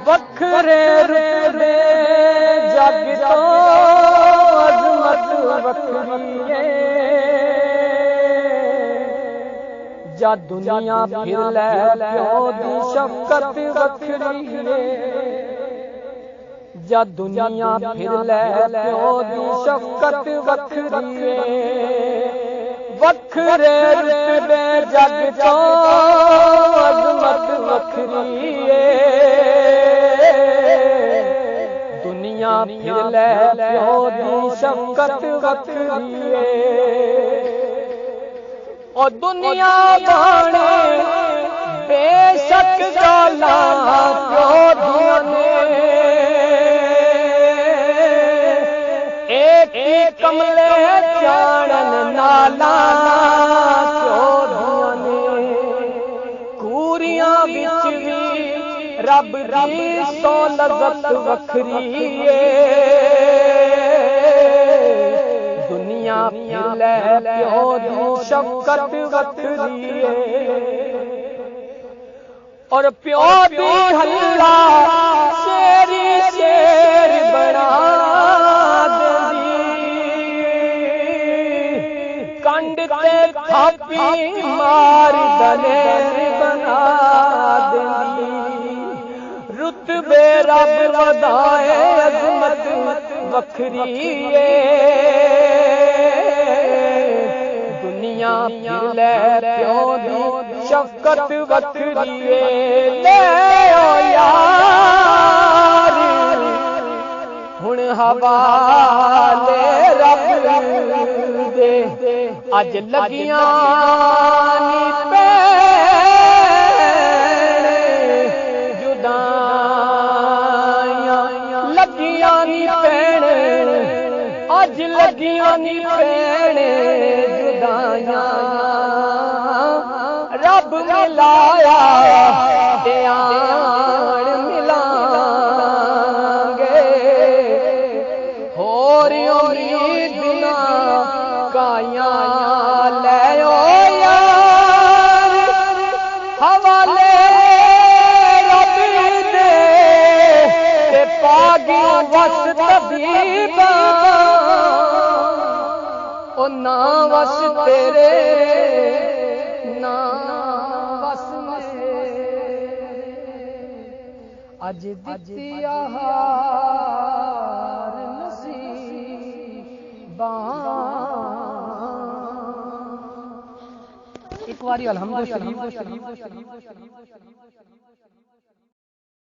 وکھرے رتبے جگ تو عظمت وکھری ہے، جا دنیا پھر لے پیو دی شفقت وکھری ہے، جا دنیا پھر لے پیو دی شفقت وکھری ہے، وکھرے رتبے جگ تو عظمت وکھری ہے، دنیا پھر لے پیو دی شفقت وکھری ہے، اور دنیا بانے بے شک گالاں پیو دیاں نے، ایک کملے جانن نالا پیو دیاں نے، کوریاں وچ وی رب دی سو لذت وکھری ہے، دنیا پھر لے پیو دی شفقت وکھری ہے، اور پیو دی ہلا شیری شیر بنا دینی، کنڈ تے تھاپی مار دلیر بنا دینی، رتبے رب ودائے عظمت وکھری ہے، دنیا پھر لے پیو دی شفقت وکھری ہے، لے او یار ہن حوالے رب دے، اج لگیاں نی پین جدائیاں، لگیاں نی پین اج لگیاں نی پین جدائیاں، رب ملایا دیان ملان گے، ہور امید نہ کائیاں، لے او یار حوالے رب دے، تے پاگیوں وس طبیباں، او نا وس تیرے نا وس میرے، اج دتی ہار نصیباں، ایک واری الحمد شریف